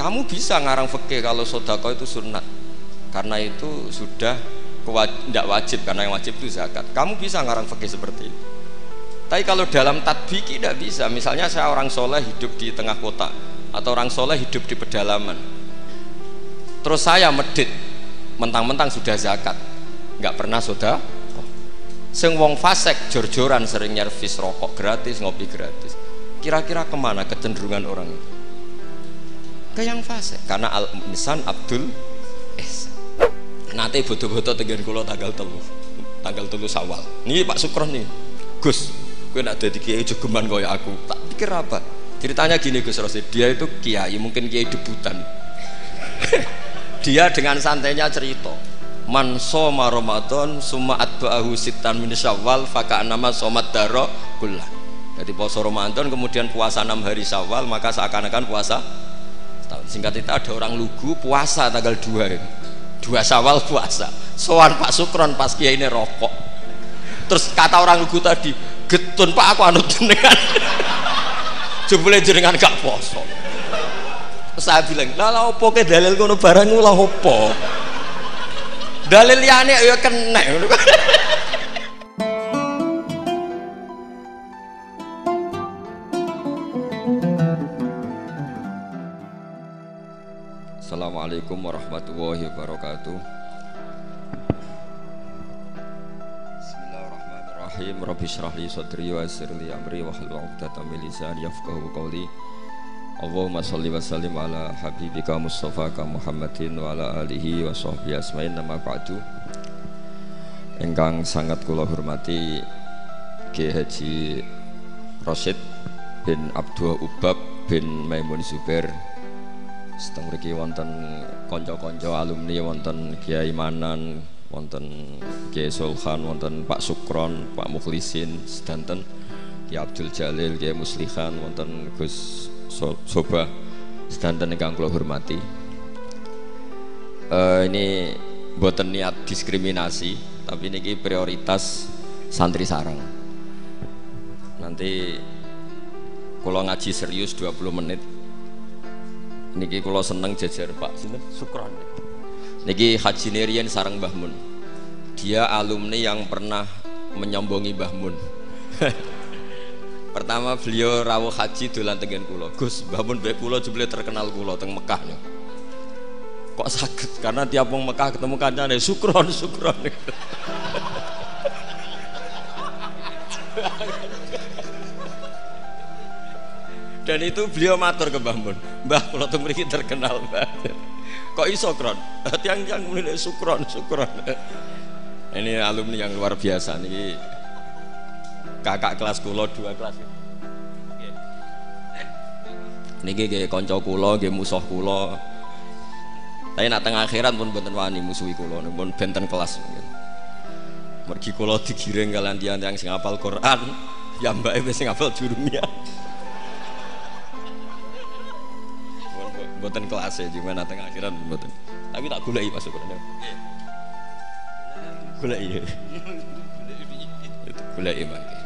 Kamu bisa ngarang fikih kalau sedekah itu sunat, karena itu sudah tidak wajib, karena yang wajib itu zakat. Kamu bisa ngarang fikih seperti itu. Tapi kalau dalam tadbiki tidak bisa. Misalnya saya orang soleh hidup di tengah kota, atau orang soleh hidup di pedalaman, terus saya medit mentang-mentang sudah zakat, nggak pernah sedekah. Sing wong fasik jor-joran sering nyervis rokok gratis, ngopi gratis. Kira-kira kemana kecenderungan orang itu? Ke yang fasik, karena al-insan Abdul ihsan. Nanti bodoh-bodoh tegen kula tanggal 3 Syawal. Nih Pak Sukron nih, Gus, gue nak jadi kiai jogeman kaya aku. Tak pikir apa? Ceritanya gini Gus Rosid, dia itu kiai, mungkin kiai debutan. Dia dengan santainya cerita, man soma Ramadan summa atba'ahu sittan min Syawal faka'annama somat daro kullah. Jadi puasa Ramadan kemudian puasa 6 hari Syawal, maka seakan-akan puasa setahun. Singkat itu ada orang lugu puasa tanggal 2 Syawal puasa. Soan Pak Sukron pas kiai ini rokok. Terus kata orang lugu tadi, getun Pak aku anut jenengan. Jebule jenengan gak poso. Saya bilang, lah opo ke dalil kono barang lah opo. Dalil liyane ya kena. Assalamualaikum warahmatullahi wabarakatuh. Bismillahirrahmanirrahim. Rabbi shrah li sadri wa yassir li amri wahlul 'uqdatam min lisani yafqahu qawli. Allahumma shalli wa sallim ala habibika Mustafa Muhammadin wa ala alihi wa sahbihi asma'in. Nama ba'du. Ingkang sangat kula hormati Kiai Haji Rosid bin Abdul Ubab bin Maimun Zubair. Seteng mriki wonten kanca-kanca alumni, wonten Kiai Manan, wonten Kiai Sulhan, wonten Pak Sukron, Pak Mukhlisin, sedanten Kiai Abdul Jalil, Kiai Muslihan, wonten Gus Soba, sedanten ingkang kula hormati. Ini mboten niat diskriminasi, tapi niki prioritas santri sarang. Nanti kula ngaji serius 20 menit. Niki kula seneng jejer Pak sinten Sukron. Niki Haji Nerian sareng Mbah Mun. Dia alumni yang pernah menyombongi Mbah Mun. Pertama beliau rawuh haji dolan tengen kula. Gus, Mbah Mun bae kula jebule terkenal kula teng Mekah. Kok saged? Karena tiap wong Mekah ketemu kancane Sukron. Dan itu beliau matur ke Mbah Mun, Mbah kula teng mriki terkenal Mbah. Kok iso Kron? Tiang-tiang muni Sukron. Ini alumni yang luar biasa niki. Kakak kelas kula 2 kelas. Niki nggih kanca kula, nggih musuh kula. Tapi nak teng akhirat pun mboten wani musuhi kula, pun benten kelas. Mergi kula digiring kalian tiang-tiang sing hafal Quran, ya mbake wis sing hafal jurumiyah. Mboten kelas ya, gimana teng akhirat mboten. Tapi tak goleki Pak Sukron. Goleki. Goleki mangke.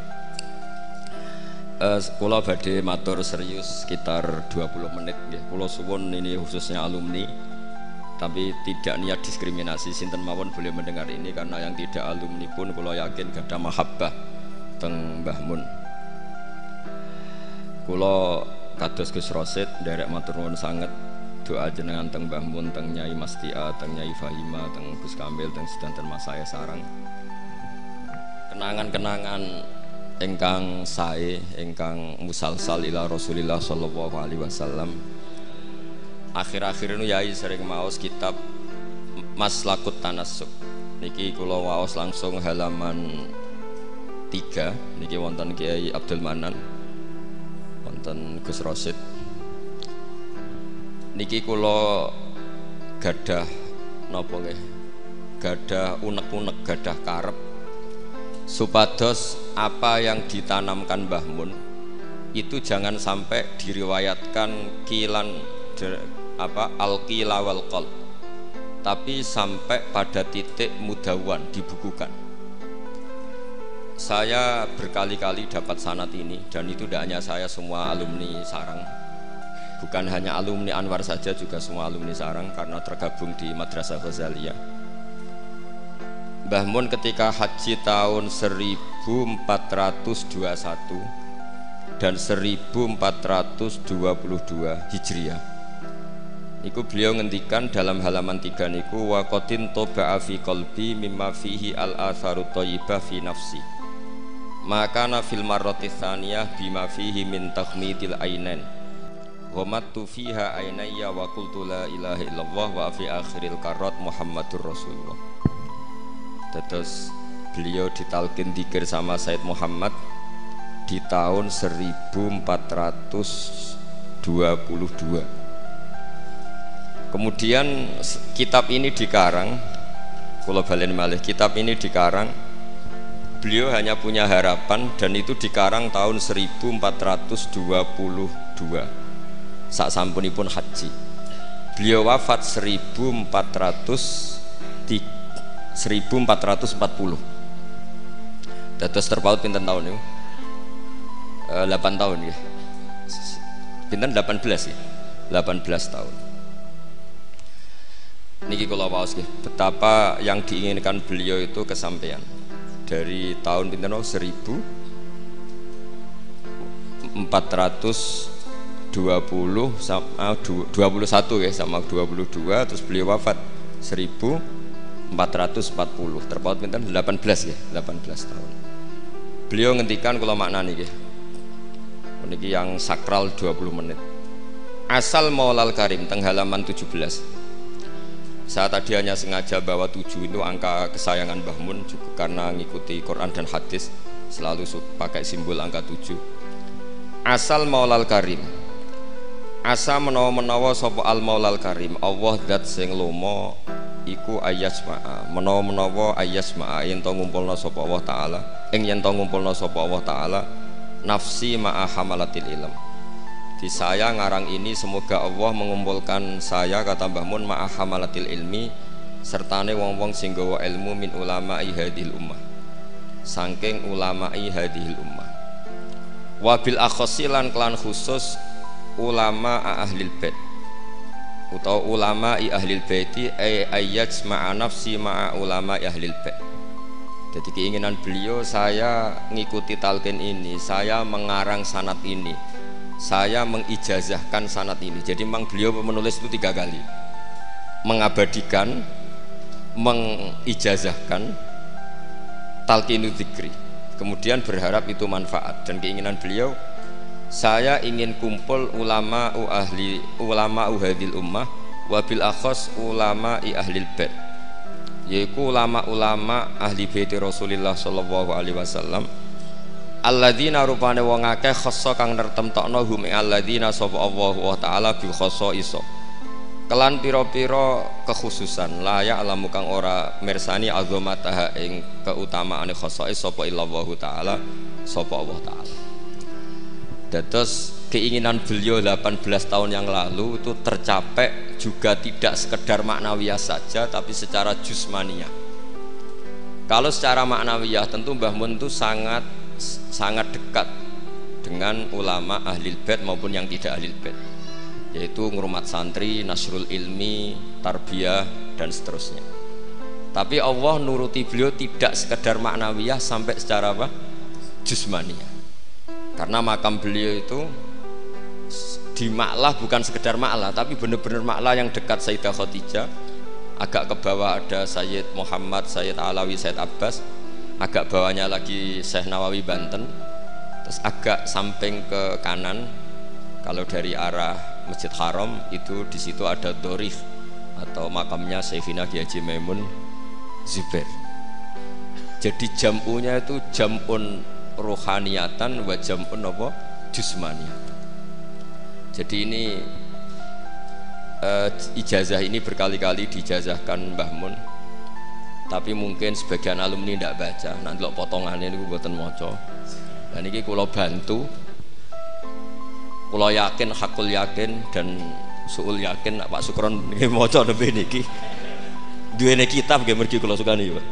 Kula badhe matur serius sekitar 20 menit nggih. Kula suwun ini khususnya alumni, tapi tidak niat diskriminasi, sinten mawon boleh mendengar ini, karena yang tidak alumni pun kula yakin gadah mahabbah teng Mbah Mun. Kula kados Gus Rosid nderek matur nuwun sanget doa jenengan teng Mbah Mun, teng Nyai Mastia, teng Nyai Fahima, teng Gus Kamil, teng sedanten Mas saya sarang. Kenangan-kenangan ingkang sae, ingkang musalsal ila Rasulillah sallallahu alaihi wasallam. Akhir-akhir ini Yai sering maos kitab Maslakut Tanassuk. Niki kula waos langsung halaman 3. Niki wonten Kiai Abdul Manan, wonten Gus Rosid. Niki kula gadah napa nggih? Gadah unek-unek, gadah karep supados apa yang ditanamkan Mbah Mun itu jangan sampai diriwayatkan kilan al-qila wal qal, tapi sampai pada titik mudawan, dibukukan. Saya berkali-kali dapat sanad ini, dan itu tidak hanya saya, semua alumni sarang. bukan hanya alumni Anwar saja, juga semua alumni sarang karena tergabung di Madrasah Ghazaliyah. Mbah Mun ketika haji tahun 1421 dan 1422 Hijriah niku beliau ngendikan dalam halaman 3 niku waqatin toba'a fi qalbi mimma fihi al-atharu thayyibah fi nafsi maka na fil marrati tsaniyah bima fihi min takhmidil ainain ghamattu fiha ainayya wa qultu la ilaha illallah wa fi akhiril karat Muhammadur Rasulullah. Terus beliau ditalkin dzikir sama Said Muhammad di tahun 1422. Kemudian kitab ini dikarang, kula balen malih, kitab ini dikarang, beliau hanya punya harapan dan itu dikarang tahun 1422 sak sampunipun haji. Beliau wafat 1440. Dados terpaut pinten tahun niku? 8 tahun ya. Pinten 18 ya? 18 tahun. Niki kula waos nggih, betapa yang diinginkan beliau itu kesampaian. Dari tahun pinten 1420 sama 21 ya, sama 22 terus beliau wafat 1440. Terpaut pinten 18 ya, 18 tahun. Beliau ngendikan kula maknani nggih. Niki yang sakral 20 menit. Asal Maulal Karim teng halaman 17. Saya tadi hanya sengaja bawa 7 itu angka kesayangan Mbah Mun juga karena ngikuti Quran dan hadis selalu pakai simbol angka 7. Asal Maulal Karim. Asa menawa-menawa sapa al Maulal Karim, Allah zat sing lomo iku ayasma'a. Menawa-menawa ayasma'a yen to ngumpulna sapa Allah taala, yen to ngumpulna sapa Allah taala nafsi ma'a hamalatil ilm. Di saya ngarang ini semoga Allah mengumpulkan saya, kata Mbah Mun, ma'a hamalatil ilmi sertane wong-wong sing gawa ilmu min ulama'i hadhil ummah, saking ulama'i hadhil ummah, wabil akhossi lan klan khusus ulama ahlil bait utawa ulama'i ahlil baiti ayyaj ma'a nafsi ma'a ulama'i ahlil bait. Jadi keinginan beliau, saya ngikuti talqin ini, saya mengarang sanad ini, saya mengijazahkan sanad ini. Jadi memang beliau menulis itu 3 kali, mengabadikan, mengijazahkan, talqinu dzikri, kemudian berharap itu manfaat. Dan keinginan beliau, saya ingin kumpul ulama hadil ummah wabil akhos ulama ahlil bait, yaitu ulama-ulama ahli bait Rasulullah sallallahu alaihi wasallam, alladzina rupane wong akeh khassa kang nertemtokno hum alladzina sapa Allah wa taala bi khassa iso kelan pira-pira kekhususan layak alamu kang ora mirsani azamataha ing keutamaane khassa sapa illallah taala sapa Allah taala. Dados keinginan beliau 18 tahun yang lalu itu tercapai juga tidak sekedar maknawiyah saja tapi secara jusmaniyah. Kalau secara maknawiyah tentu Mbah Mun itu sangat dekat dengan ulama ahlil bait maupun yang tidak ahlil bait, yaitu ngurmat santri, nasrul ilmi, tarbiyah dan seterusnya. Tapi Allah nuruti beliau tidak sekedar maknawiyah sampai secara apa? Jusmaniyah. Karena makam beliau itu di Ma'lah bukan sekedar Ma'lah tapi benar-benar Ma'lah yang dekat Sayyidah Khadijah. Agak ke bawah ada Sayyid Muhammad, Sayyid Alawi, Sayyid Abbas. Agak bawahnya lagi Syekh Nawawi Banten. Terus agak samping ke kanan kalau dari arah Masjid Haram itu di situ ada Dorif atau makamnya Sayyidina Kiai Haji Maimun Zubair. Jadi jam'unya itu jam'un rohaniyatan wa jam'un apa? Jusmaniyatan. Jadi ini ijazah ini berkali-kali dijazahkan Mbah Mun. Tapi mungkin sebagian alumni tidak baca, nanti lo potongannya ini buatan moco. Dan ini kalau bantu, kalau yakin, hakul yakin dan suul yakin, Pak Sukron ini moco lebih niki. Dua ini kitab yang mergi kalau suka nih, Pak.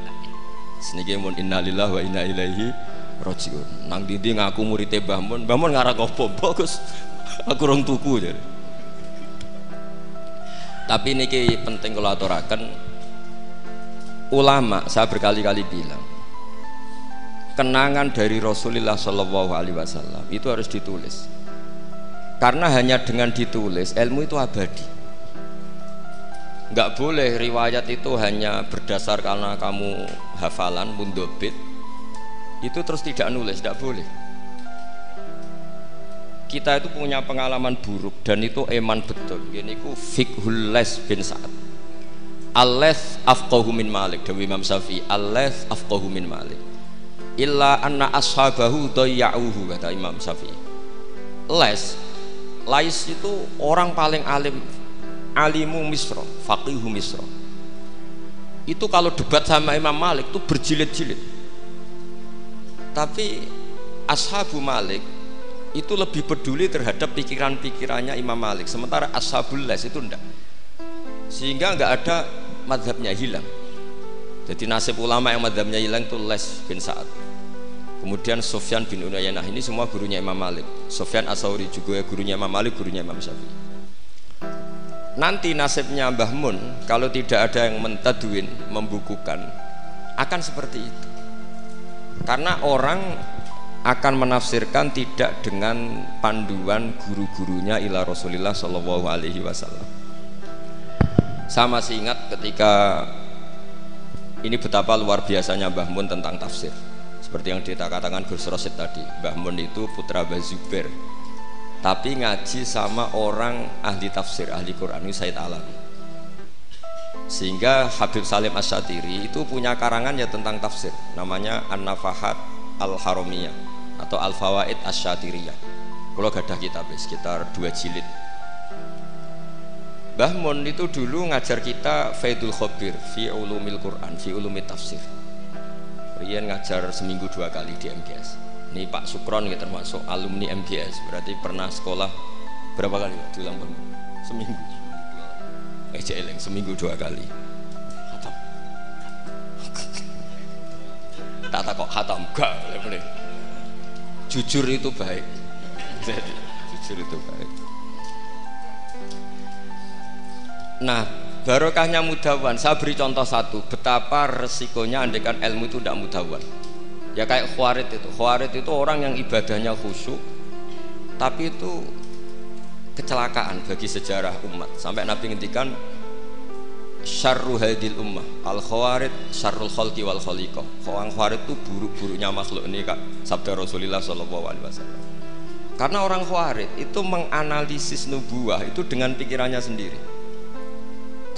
Seniki mun innalillahi wa inna ilaihi rajiun. Nang dindi ngaku muridé Mbah Mun ngarang opo bagus. Aku rong tuku jadi. Tapi niki penting kalau aturaken, ulama saya berkali-kali bilang kenangan dari Rasulullah Shallallahu Alaihi Wasallam itu harus ditulis, karena hanya dengan ditulis ilmu itu abadi. Nggak boleh riwayat itu hanya berdasar karena kamu hafalan mundobit itu terus tidak nulis, tidak boleh. Kita itu punya pengalaman buruk dan itu eman betul. Gini ku fiqhul Les bin Sa'ad. Al-Les afqahu min Malik, Dewi Imam Syafi'i. Al-Les afqahu min Malik. Illa anna ashabahu dayya'uhu, kata Imam Syafi'i. Lais itu orang paling alim, alimu Misra, faqihu Misra. Itu kalau debat sama Imam Malik itu berjilid-jilid. Tapi ashabu Malik itu lebih peduli terhadap pikiran-pikirannya Imam Malik, sementara ashabul Les itu enggak, sehingga enggak ada madhabnya hilang. Jadi nasib ulama yang madhabnya hilang itu Les bin Sa'ad, kemudian Sufyan bin Uyainah, ini semua gurunya Imam Malik. Sufyan As-Tsauri juga gurunya Imam Malik, gurunya Imam Syafi'i. Nanti nasibnya Mbah Mun kalau tidak ada yang mentadwin, membukukan, akan seperti itu, karena orang akan menafsirkan tidak dengan panduan guru-gurunya ila Rasulullah Shallallahu Alaihi Wasallam. Saya masih ingat ketika ini betapa luar biasanya Mbah Mun tentang tafsir. Seperti yang dikatakan Gus Rosid tadi, Mbah Mun itu putra Mbah Zubair, tapi ngaji sama orang ahli tafsir, ahli Quran, ini Said Alam. Sehingga Habib Salim Asy-Syatiri itu punya karangan ya tentang tafsir, namanya An-Nafahat Al-Haramiyah atau Al-Fawaid Asy-Syatiriyah. Kalau gadah kitab sekitar 2 jilid. Mbah Mun itu dulu ngajar kita Faidul Khabir fi ulumil Quran, fi ulumit tafsir. Rian ngajar seminggu 2 kali di MGS. Ini Pak Sukron ya termasuk alumni MGS, berarti pernah sekolah berapa kali diulang tahun? Seminggu. Eleng seminggu 2 kali. Khatam. Tak kok khatam enggak boleh. Jujur itu baik. Jujur itu baik. Nah, barokahnya mudawan, saya beri contoh satu, betapa resikonya andaikan ilmu itu tidak mudawan. Ya kayak Khawarid itu. Khawarid itu orang yang ibadahnya khusyuk, tapi itu kecelakaan bagi sejarah umat. Sampai Nabi ngendikan syarru hadil ummah al-khawarid syarrul khalqi wal khaliqah. Orang khawarid itu buruk-buruknya makhluk, ini Kak sabda Rasulullah Shallallahu Alaihi Wasallam. Karena orang khawarid itu menganalisis nubuah itu dengan pikirannya sendiri,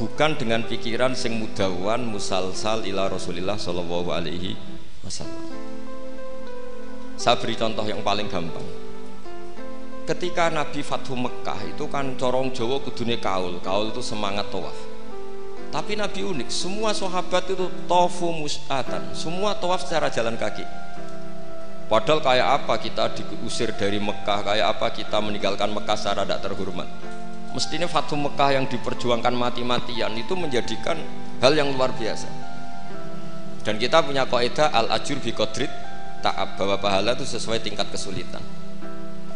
bukan dengan pikiran sing mudawan musalsal ila Rasulullah Shallallahu Alaihi Wasallam. Saya beri contoh yang paling gampang. Ketika Nabi Fathu Mekah itu kan corong Jawa kudune kaul itu semangat tawaf. Tapi Nabi unik, semua sahabat itu tawafu mus'atan, semua tawaf secara jalan kaki. Padahal kayak apa kita diusir dari Mekah, kayak apa kita meninggalkan Mekah secara tidak terhormat. Mestinya Fathu Mekah yang diperjuangkan mati-matian itu menjadikan hal yang luar biasa. Dan kita punya kaidah al-ajur bi qadrit ta'ab, bahwa pahala itu sesuai tingkat kesulitan.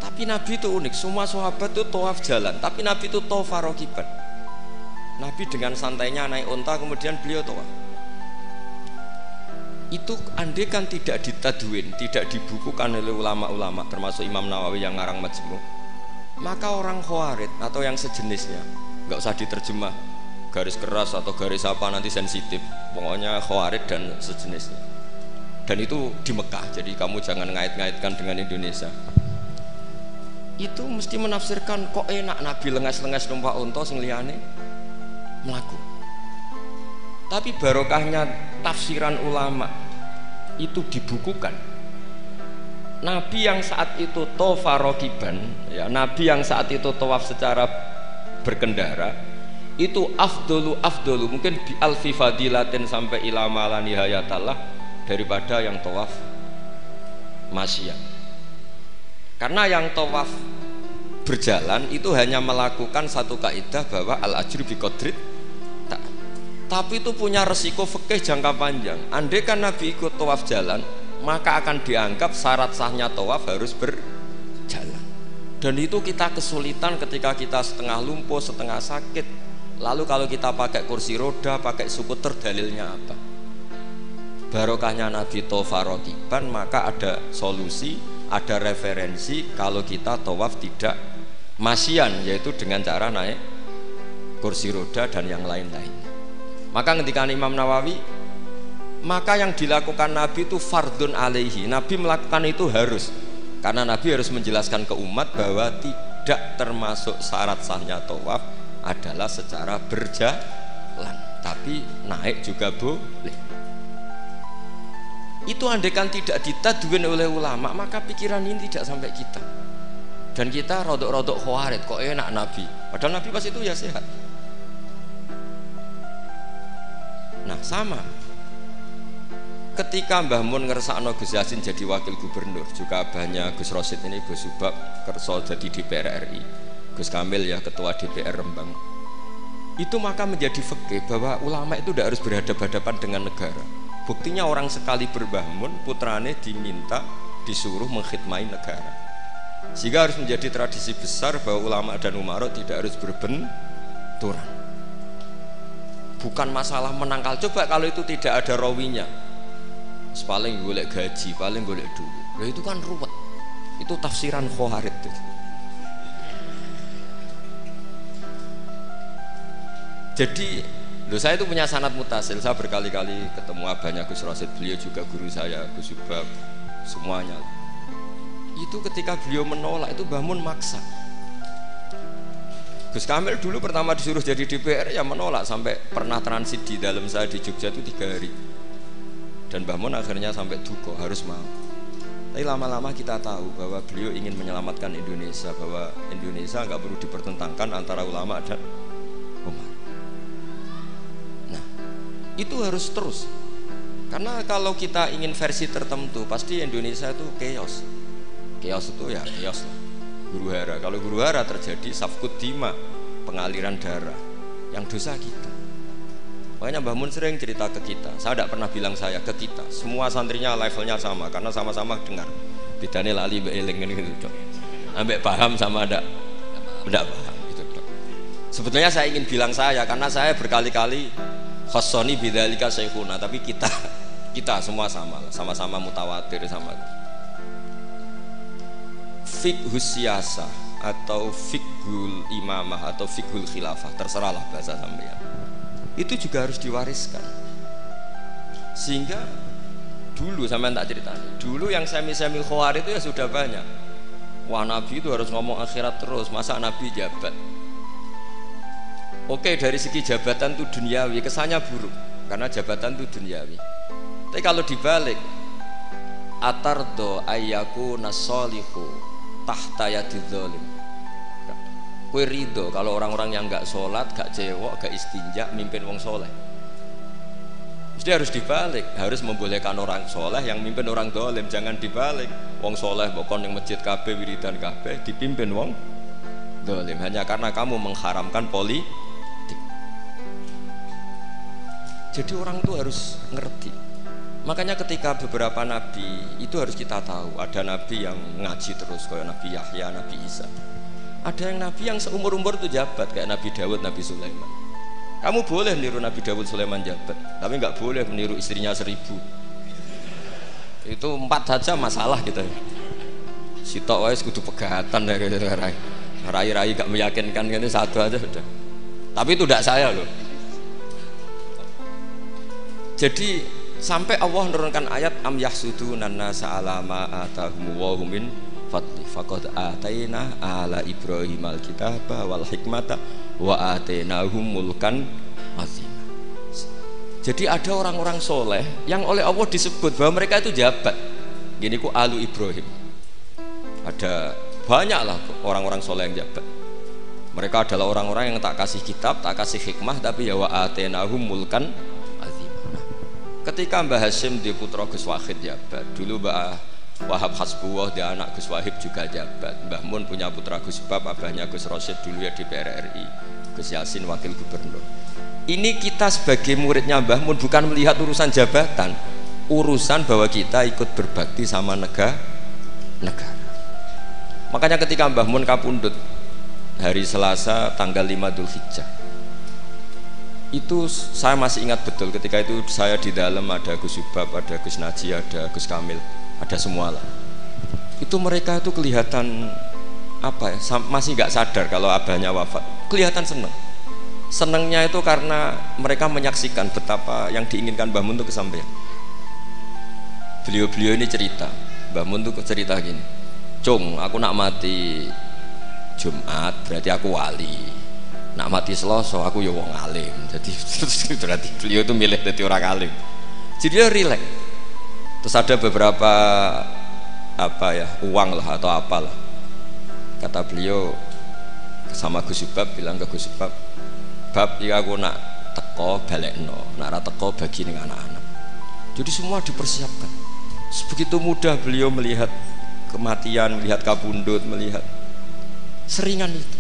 Tapi Nabi itu unik, semua sahabat itu tawaf jalan, tapi Nabi itu tawaf rakiban. Nabi dengan santainya naik unta, kemudian beliau tawaf. Itu andai kan tidak ditadwin, tidak dibukukan oleh ulama-ulama, termasuk Imam Nawawi yang ngarang Majmu', maka orang Khawarid atau yang sejenisnya, nggak usah diterjemah garis keras atau garis apa nanti sensitif, pokoknya Khawarid dan sejenisnya. Dan itu di Mekah, jadi kamu jangan ngait-ngaitkan dengan Indonesia. Itu mesti menafsirkan kok enak Nabi lengas-lengas numpak unta sing liyane melaku. Tapi barokahnya tafsiran ulama itu dibukukan. Nabi yang saat itu tawaf rakiban, ya, Nabi yang saat itu tawaf secara berkendara itu afdolu mungkin bi alfi fadilatin sampai ila malani hayatallah daripada yang tawaf masyian. Karena yang tawaf berjalan itu hanya melakukan satu kaidah bahwa al-ajru bi qadrit, tapi itu punya resiko fikih jangka panjang. Andai kan Nabi ikut tawaf jalan, maka akan dianggap syarat sahnya tawaf harus berjalan. Dan itu kita kesulitan ketika kita setengah lumpuh, setengah sakit, Lalu kalau kita pakai kursi roda, pakai skuter, dalilnya apa? Barokahnya Nabi tawaf rakiban, maka ada solusi, ada referensi kalau kita tawaf tidak masyian, yaitu dengan cara naik kursi roda dan yang lain-lainnya. Maka ketika Imam Nawawi, maka yang dilakukan Nabi itu fardun alaihi, Nabi melakukan itu harus, karena Nabi harus menjelaskan ke umat bahwa tidak termasuk syarat sahnya tawaf adalah secara berjalan, tapi naik juga boleh. Itu andaikan tidak ditadwin oleh ulama, maka pikiran ini tidak sampai kita. Dan kita rodok-rodok khawarit, kok enak Nabi, padahal Nabi pas itu ya sehat. Nah sama, ketika Mbah Mun ngersakno Gus Yasin jadi wakil gubernur, juga abahnya Gus Rosid ini Gus Subab kerso jadi DPR RI, Gus Kamil ya ketua DPR Rembang. Itu maka menjadi fikih bahwa ulama itu tidak harus berhadapan-hadapan dengan negara. Buktinya orang sekali Mbah Mun, putrane diminta disuruh mengkhidmati negara, sehingga harus menjadi tradisi besar bahwa ulama dan umarok tidak harus berbenturan. Bukan masalah menangkal, coba kalau itu tidak ada rawinya, paling golek gaji, paling golek duit, nah, itu kan ruwet. Itu tafsiran khawarit itu. Jadi saya itu punya sanad mutasil, saya berkali-kali ketemu abahnya Gus Rosid, beliau juga guru saya, Gus Subab, semuanya. Itu ketika beliau menolak, itu Mbah Mun maksa. Gus Kamil dulu pertama disuruh jadi DPR ya menolak, sampai pernah transit di dalam saya di Jogja itu 3 hari. Dan Mbah Mun akhirnya sampai duka harus mau. Tapi lama-lama kita tahu bahwa beliau ingin menyelamatkan Indonesia, bahwa Indonesia nggak perlu dipertentangkan antara ulama dan umat. Nah, itu harus terus. Karena kalau kita ingin versi tertentu, pasti Indonesia itu chaos. Chaos itu ya chaos lah. Huru hara, kalau huru hara terjadi safkut dima, pengaliran darah, yang dosa kita. Makanya Mbah Mun sering cerita ke kita, saya tidak pernah bilang saya, ke kita, semua santrinya levelnya sama, karena sama-sama dengar. Bedanya lali beeling gitu, ambek paham sama tidak paham gitu, dok. Sebetulnya saya ingin bilang saya, karena saya berkali-kali khossoni bidzalika syekhuna, tapi kita semua sama-sama mutawatir sama. Fiqhus siyasah atau fiqhul imamah atau fiqhul khilafah, terserahlah bahasa sampean, itu juga harus diwariskan. Sehingga dulu sampean tak ceritanya, dulu yang semi-semi khawarij itu ya sudah banyak. Wah Nabi itu harus ngomong akhirat terus, masa Nabi jabat. Oke, dari segi jabatan itu duniawi, kesannya buruk karena jabatan itu duniawi. Tapi kalau dibalik, atardo ayyaku nasolihu tahta yadidz zalim. Kue ridho kalau orang-orang yang gak sholat, gak cewek, gak istinja mimpin wong soleh. Mesti harus dibalik, harus membolehkan orang soleh yang mimpin orang zalim. Jangan dibalik, wong soleh bokon yang masjid kabeh wiridan kabeh dipimpin wong zalim hanya karena kamu mengharamkan politik. Jadi orang tuh harus ngerti. Makanya ketika beberapa nabi itu harus kita tahu, ada nabi yang ngaji terus kayak Nabi Yahya, Nabi Isa. Ada yang nabi yang seumur-umur itu jabat kayak Nabi Dawud, Nabi Sulaiman. Kamu boleh meniru Nabi Dawud, Sulaiman jabat, tapi nggak boleh meniru istrinya 1000. Itu 4 saja masalah kita. Sitok wis kudu pegatan ya gitu, rai-rai gak meyakinkan ini 1 aja sudah. Tapi itu tidak saya loh. Jadi sampai Allah menurunkan ayat am yahsuduna nasa ala ma atahum wa hum min fadli faqad ataina ala Ibrahim alkitaba wal hikmata wa atainahum mulkan azim. Jadi ada orang-orang soleh yang oleh Allah disebut bahwa mereka itu jabat. Gini ku alu Ibrahim. Ada banyaklah orang-orang soleh yang jabat. Mereka adalah orang-orang yang tak kasih kitab, tak kasih hikmah, tapi ya wa atainahum mulkan. Ketika Mbah Hasyim di putra Gus Wahid jabat, dulu Mbah Wahab Hasbuwah di anak Gus Wahib juga jabat. Mbah Mun punya putra Gus Bab, abahnya Gus Rosid dulu ya di DPR RI, Gus Yasin wakil gubernur. Ini kita sebagai muridnya Mbah Mun bukan melihat urusan jabatan, urusan bahwa kita ikut berbakti sama negara. Makanya ketika Mbah Mun kapundhut hari Selasa tanggal 5 Dzulhijjah, Itu saya masih ingat betul ketika itu saya di dalam, ada Gus Subab, ada Gus Naji, ada Gus Kamil, ada semua lah. Itu mereka itu kelihatan apa ya, masih nggak sadar kalau abahnya wafat, kelihatan senang. Senangnya itu karena mereka menyaksikan betapa yang diinginkan Mbah Mun itu kesampaian. Beliau-beliau ini cerita, Mbah Mun itu cerita gini, Cung, aku nak mati Jumat berarti aku wali, nak mati Selasa aku ya wong alim. Jadi berarti beliau itu milih jadi orang alim. Jadi dia rileks. Terus ada beberapa apa ya, uang lah atau apalah, kata beliau sama Gus Subab, bilang ke Gus Subab, bab ya aku nak teko balekno, nak ra teko bagi ning anak-anak. Jadi semua dipersiapkan. Sebegitu mudah beliau melihat kematian, melihat kabundut, melihat seringan itu.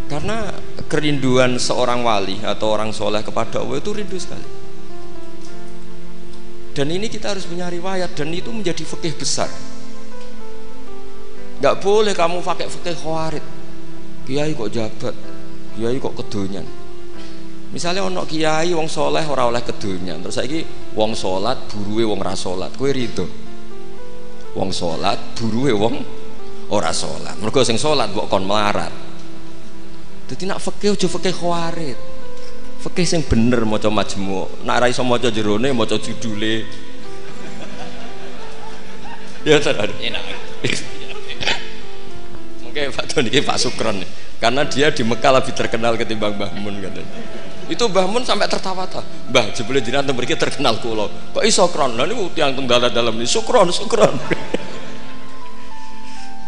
Karena kerinduan seorang wali atau orang soleh kepada Allah itu rindu sekali. Dan ini kita harus punya riwayat, dan itu menjadi fikih besar. Nggak boleh kamu pakai fikih khawarid. Kiai kok jabat, kiai kok kedonyan. Misalnya ono kiai wong soleh ora oleh kedonyan, terus saiki wong salat buruwe wong ra salat, kowe rido? Wong salat buruwe wong ora salat. Mergo sing salat mbok kon melarat. Dadi nak fikih aja fikih khawarid. Fikih sing bener maca majmu', nak ra iso maca jerone maca judule. Ya tenan enak. Mungkin Pak Don ini Pak Sukron, karena dia di Mekah lebih terkenal ketimbang Mbah Mun katanya. Itu Mbah Mun sampai tertawa-tawa. Mbah jebule jenengan mriki terkenal kula. Kok iso kron? Lah niku tiyang tenggal dalam ini Sukron.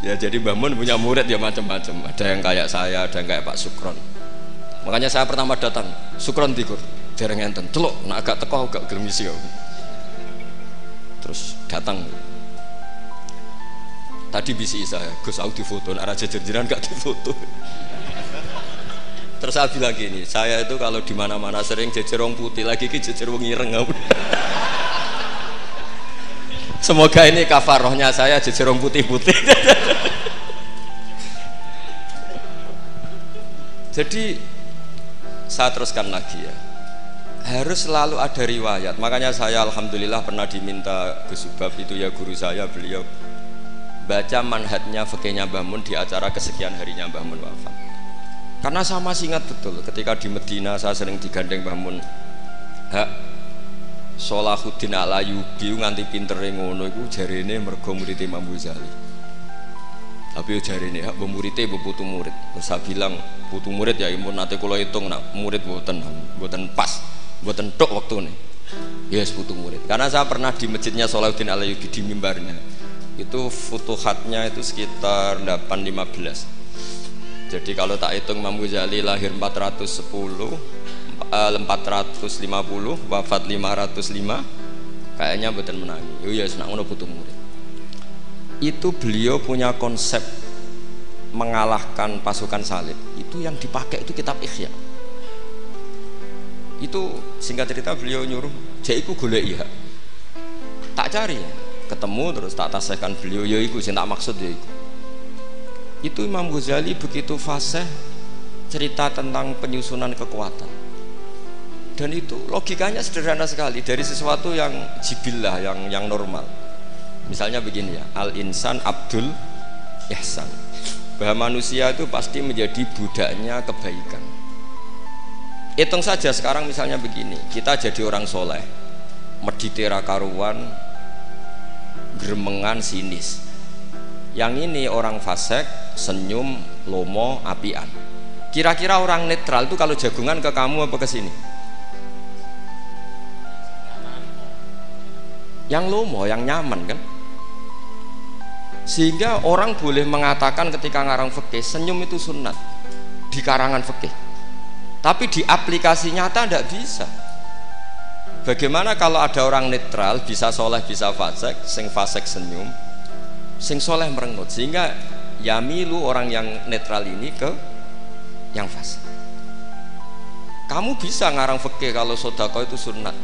Ya jadi Mbah Mun punya murid ya macam-macam. Ada yang kayak saya, ada yang kayak Pak Sukron. Makanya saya pertama datang, Sukron dikur, dereng enten. Teluk, nak agak teko agak gelem isi. Terus datang. Tadi bisi saya, Gus aku difoto, nak raja jerjeran gak difoto. Terus saya bilang gini, saya itu kalau di mana-mana sering jejer wong putih, lagi ki jejer wong ireng. Semoga ini kafarohnya saya jejer wong putih-putih. Jadi saya teruskan lagi ya, harus selalu ada riwayat. Makanya saya alhamdulillah pernah diminta Gus Subab, itu ya guru saya, beliau baca manhajnya fikihnya Mbah Mun di acara kesekian harinya Mbah Mun wafat. Karena saya masih ingat betul ketika di Medina saya sering digandeng Mbah Mun. Hak Sholahuddin Al-Ayyubi nganti pintere ngono iku jarene mergo murid Imam Ghazali. Tapi jarene hak muridé putu murid. Terus saya bilang putu murid ya impun nate kula hitung nak murid mboten pas, mboten tok wektune. Yes putu murid. Karena saya pernah di masjidnya Sholahuddin Al-Ayyubi di mimbarnya. Itu futuhatnya itu sekitar 815. Jadi kalau tak hitung Imam Ghazali lahir 450, wafat 505, kayaknya mboten menangi. Yo ya senak ngono putu murid. Itu beliau punya konsep mengalahkan pasukan salib. Itu yang dipakai itu kitab Ihya. Itu singkat cerita beliau nyuruh, "Jaiku goleki hak." Tak cari ya. Ketemu terus tak tasihkan beliau, ya iku sing tak maksud ya iku. Itu Imam Ghazali begitu fasih cerita tentang penyusunan kekuatan. Dan itu logikanya sederhana sekali, dari sesuatu yang jibillah, yang normal. Misalnya begini ya, al-insan abdul ihsan. Bahwa manusia itu pasti menjadi budaknya kebaikan. Hitung saja sekarang misalnya begini, kita jadi orang soleh, meditera karuan, gremengan sinis. Yang ini orang fasik, senyum, lomo, apian. Kira-kira orang netral itu kalau jagungan ke kamu apa ke sini? Yang lomo, yang nyaman kan? Sehingga orang boleh mengatakan ketika ngarang fikih, senyum itu sunat di karangan fikih. Tapi di aplikasi nyata tidak bisa. Bagaimana kalau ada orang netral, bisa soleh bisa fasik, sing fasik senyum, sing soleh merengut, sehingga yamilu orang yang netral ini ke yang fasik. Kamu bisa ngarang fikih kalau sedekah itu sunat,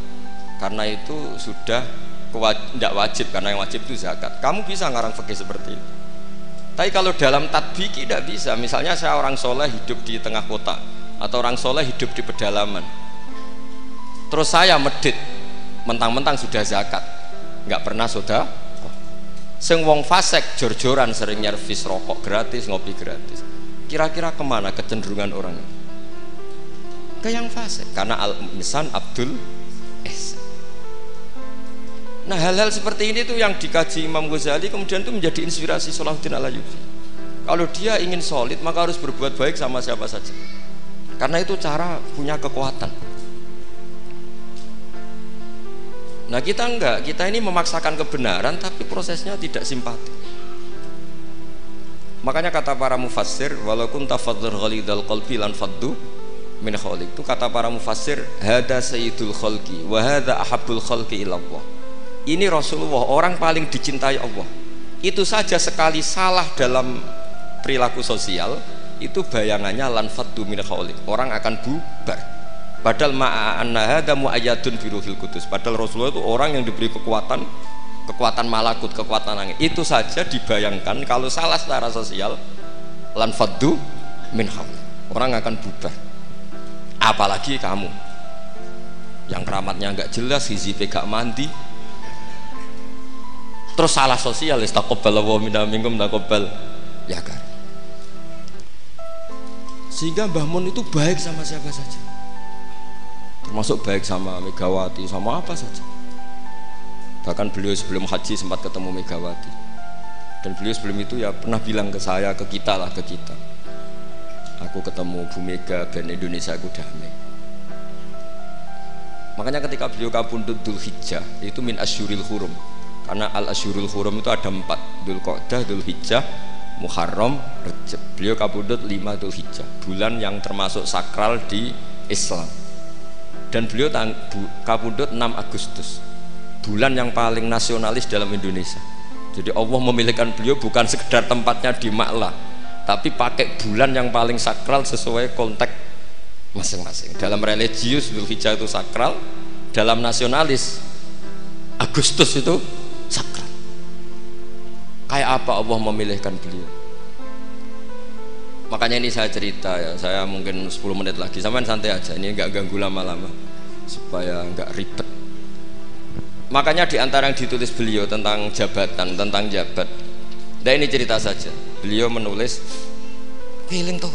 karena itu sudah tidak wajib, karena yang wajib itu zakat. Kamu bisa ngarang fikih seperti itu. Tapi kalau dalam tatbiki tidak bisa. Misalnya saya orang soleh hidup di tengah kota, atau orang soleh hidup di pedalaman. Terus saya medit, mentang-mentang sudah zakat, nggak pernah sudah. Sing wong fasek jor-joran sering nyervis rokok gratis, ngopi gratis. Kira-kira kemana kecenderungan orang itu? Ke yang fasek, karena al-insan Abdul ihsan. Nah hal-hal seperti ini tuh yang dikaji Imam Ghazali, kemudian itu menjadi inspirasi Salahuddin Al-Ayyubi. Kalau dia ingin solid maka harus berbuat baik sama siapa saja, karena itu cara punya kekuatan. Nah kita enggak, kita ini memaksakan kebenaran tapi prosesnya tidak simpati. Makanya kata para mufassir, walaupun tafadzur ghalidhal qalbi lan faddu min khaliq, itu kata para mufassir, hada sayyidul khalqi wa hada ahabbul khalqi ilallah. Ini Rasulullah, orang paling dicintai Allah. Itu saja sekali salah dalam perilaku sosial, itu bayangannya lan faddu min khaliq, orang akan bubar. Padahal ma'anna hadza mu'ayyadun bi ruhil qudus. Padahal Rasulullah itu orang yang diberi kekuatan malakut, kekuatan angin. Itu saja dibayangkan kalau salah secara sosial, lan faddu min khaliq, orang akan bubar. Apalagi kamu yang keramatnya enggak jelas, hizib gak mandi, terus salah sosial, istaqabbalallahu minna minkum taqabbal ya kan. Sehingga Mbah Mun itu baik sama siapa saja, termasuk baik sama Megawati, sama apa saja. Bahkan beliau sebelum haji sempat ketemu Megawati, dan beliau sebelum itu ya pernah bilang ke saya, ke kita, aku ketemu Bu Mega dan Indonesia aku damai. Makanya ketika beliau kapundhut Dzulhijjah, itu min asyuril hurum, karena al asyurul hurum itu ada 4, Dzulqa'dah, Dzulhijjah, Muharram, Rajab. Beliau kapundhut 5 Dzulhijjah, bulan yang termasuk sakral di Islam. Dan beliau kapundhut 6 Agustus, bulan yang paling nasionalis dalam Indonesia. Jadi Allah memilihkan beliau bukan sekedar tempatnya di Ma'la, tapi pakai bulan yang paling sakral sesuai konteks masing-masing. Dalam religius Dzulhijjah itu sakral, dalam nasionalis Agustus itu sakral. Kayak apa Allah memilihkan beliau? Makanya ini saya cerita ya, saya mungkin 10 menit lagi, sampean santai aja, ini enggak ganggu lama-lama supaya enggak ribet. Makanya di antara yang ditulis beliau tentang jabatan, tentang jabat, dan ini cerita saja, beliau menulis feeling tuh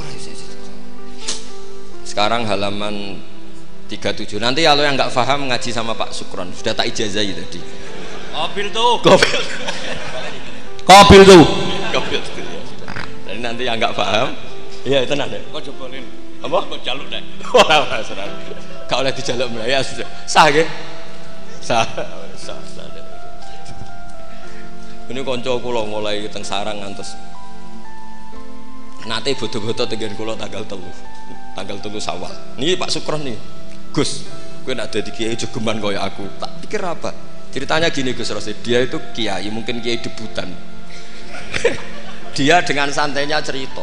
sekarang halaman 37. Nanti kalau yang enggak paham ngaji sama Pak Sukron, sudah tak ijazahi tadi. Kobil tuh jadi nanti yang enggak paham, iya itu nanti kok jebolin apa? Kok jaluk deh ora serang gak oleh dijaluk ya sudah sah nggih sah ini konco kula mulai teng sarang ngantos nate bodo-bodo tenggen kula tanggal 3 Syawal ini Pak Sukron nih, Gus kowe nek dadi kiai jogeman kaya aku, tak pikir apa ceritanya gini Gus Rosid, dia itu kiai, mungkin kiai debutan. Dia dengan santainya cerita,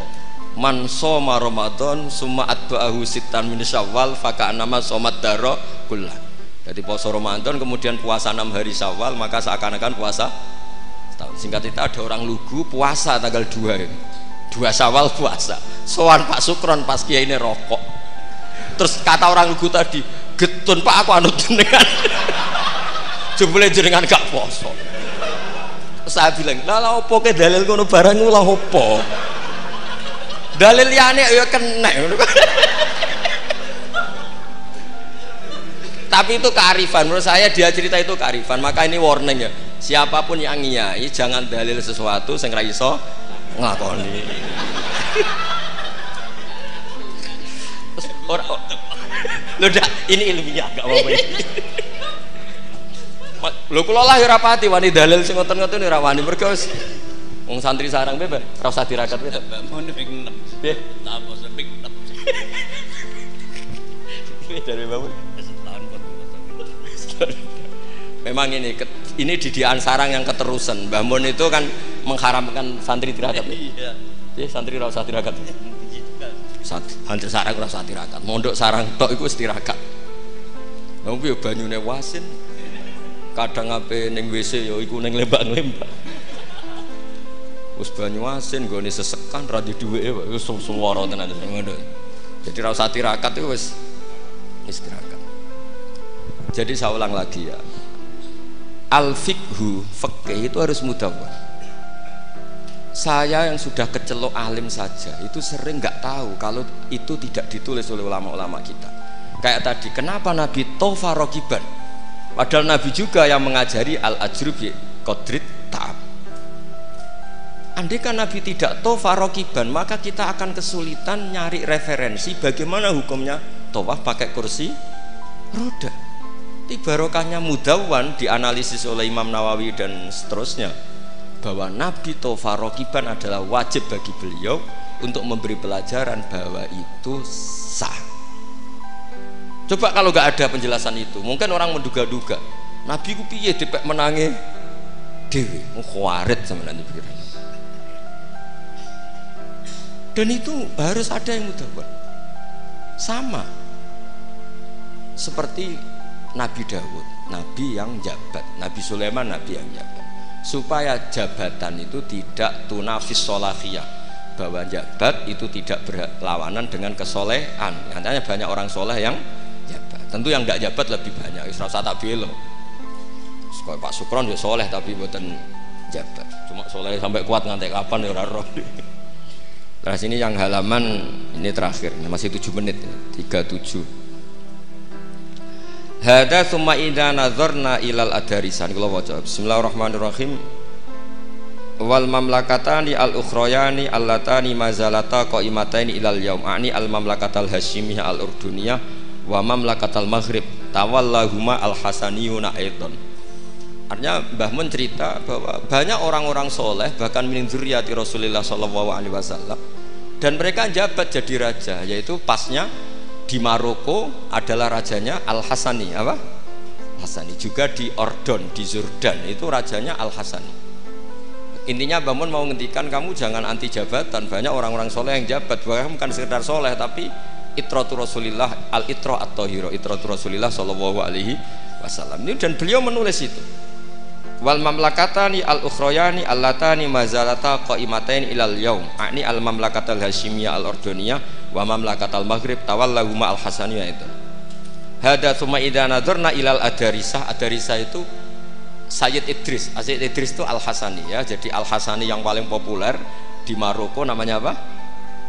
man soma Ramadan summa atba'ahu sittan min Syawal faka'annama somat daro kullah. Jadi puasa Ramadan kemudian puasa 6 hari Syawal, maka seakan-akan puasa setahun. Singkat cerita ada orang lugu puasa tanggal 2 Syawal puasa. Sowan Pak Sukron pas kiai ini rokok. Terus kata orang lugu tadi, getun Pak aku anut jenengan. Jebule jenengan gak poso. Saya bilang, lah opo ke dalil kono barang lah opo? Dalil liyane ya kena. Tapi itu kearifan, menurut saya dia cerita itu kearifan. Maka ini warning ya, siapapun yang ngiyai jangan dalil sesuatu sing ra iso nglakoni. Ora lho ini ilmiah gak apa-apa. Lho kula lah ya ora pati wani dalil sing ngoten-ngoten ora wani, mergo wis wong santri sarang piye, ora usah dirakat piye. Mun ping 6. Piye? Tak apa ping 6. Piye dari bapak? Setahun baru. Memang ini didikan sarang yang keterusan. Mbah Mun itu kan mengharamkan santri tirakat. Iya. Piye santri ora usah tirakat. Santri sarang ora usah tirakat. Mondok sarang tok iku wis tirakat. Lha piye banyune wasin? Kadang ape ning WC ya iku ning lembak-lembak. Wis banyu asin nggone sesekan ra di dhuweke wis suwara tenan ngono. Jadi ra usah tirakat itu wis istirahat. Jadi saya ulang lagi ya, al-fiqhu, fikih itu harus mudawwan. Saya yang sudah kecelok alim saja itu sering nggak tahu kalau itu tidak ditulis oleh ulama-ulama kita. Kayak tadi, kenapa Nabi tofa rokiban, padahal Nabi juga yang mengajari al-ajru bi qadrit ta'ab. Andai kan Nabi tidak tofa rokiban, maka kita akan kesulitan nyari referensi bagaimana hukumnya tawaf pakai kursi roda. Barokahnya mudawwan dianalisis oleh Imam Nawawi dan seterusnya bahwa Nabi tofa rokiban adalah wajib bagi beliau untuk memberi pelajaran bahwa itu sah. Coba kalau nggak ada penjelasan itu, mungkin orang menduga-duga Nabi ku piye dipek menangi dewi, khawarit sama nanti pikirannya. Dan itu harus ada yang mudawwan. Sama seperti Nabi Dawud, Nabi yang jabat, Nabi Sulaiman, Nabi yang jabat, supaya jabatan itu tidak tunafis solahiyah, bahwa jabat itu tidak berlawanan dengan kesolehan. Katanya banyak orang soleh yang jabat, tentu yang tidak jabat lebih banyak. Isra tak belo, Pak Sukron ya soleh tapi bukan jabat, cuma soleh sampai kuat ngantek kapan ya ora roh. Nah sini yang halaman ini terakhir, masih 7 menit, 37. Hada summa idza nazarna ilal adarisan. Kula waca bismillahirrahmanirrahim. Wal mamlakatani al ukhrayani allatani mazalata qaimataini ilal yaum ani al mamlakatal hasyimiyah al urduniyah wa mamlakatal maghrib tawallahuma al hasaniyuna aidan. Artinya Mbah Mun cerita bahwa banyak orang-orang soleh bahkan min dzurriyyati Rasulullah sallallahu alaihi wasallam dan mereka jabat jadi raja, yaitu pasnya di Maroko adalah rajanya Al-Hasani, apa? Hasani. Juga di Ordon, di Jordan itu rajanya Al-Hasani. Intinya Mbah Mun mau ngendikan kamu jangan anti jabatan. Banyak orang-orang soleh yang jabat, bahkan bukan sekedar soleh tapi itratu Rasulillah, al-itra at-tahira, itratu Rasulillah sallallahu alaihi wasallam. Ini dan beliau menulis itu. Wal mamlakatani al ukhrayani allatani mazalata qaimatain ilal yaum ani al mamlakatal hasyimiyah al ordoniyah wa mamlakatal maghrib tawallahuma al hasaniyah itu. Hada tsumma idza nadzarna ilal adarisah. Adarisah itu Sayyid Idris. Sayyid Idris itu al Hasani ya. Jadi al Hasani yang paling populer di Maroko namanya apa?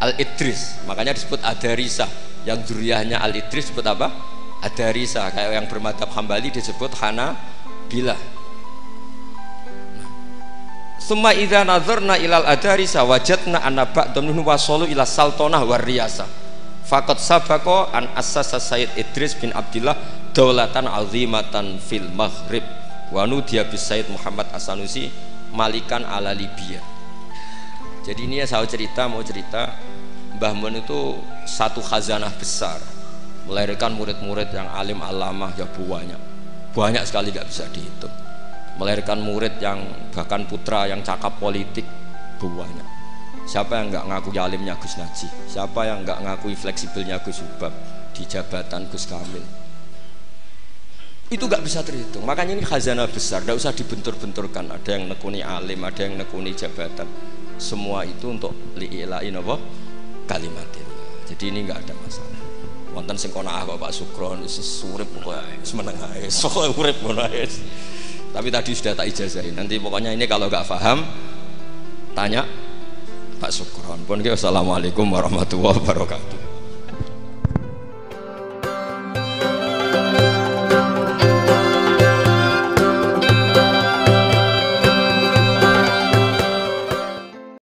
Al Idris. Makanya disebut adarisah. Yang dzurriyyahnya al Idris disebut apa? Adarisah. Kayak yang bermadzhab Hambali disebut Hanabilah. Summa idza nazarna ilal adarisa wajadna anna ba'dhum minhum wasalu ila sultanah war riyasah. Faqad sabaqa an assasa Sayyid Idris bin Abdillah daulatan azimatan fil Maghrib wa nudiya bis Sayyid Muhammad As-Sanusi malikan ala Libya. Jadi ini ya saya mau cerita Mbah Mun itu satu khazanah besar, melahirkan murid-murid yang alim alamah ya banyak sekali nggak bisa dihitung. Melahirkan murid yang bahkan putra yang cakap politik banyak. Siapa yang nggak ngaku alimnya Gus Najih? Siapa yang nggak ngakui fleksibelnya Gus Subab di jabatan Gus Kamil? Itu nggak bisa terhitung. Makanya ini khazanah besar, nggak usah dibentur-benturkan. Ada yang nekuni alim, ada yang nekuni jabatan. Semua itu untuk li'ilain apa? Kalimatillah. Jadi ini nggak ada masalah. Wonten sing kono Pak Sukron wis urip wae, wis meneng ae. Sok urip ngono ae. Tapi tadi sudah tak ijazahin. Nanti pokoknya ini kalau nggak paham tanya Pak Sukron. Pun assalamualaikum warahmatullahi wabarakatuh.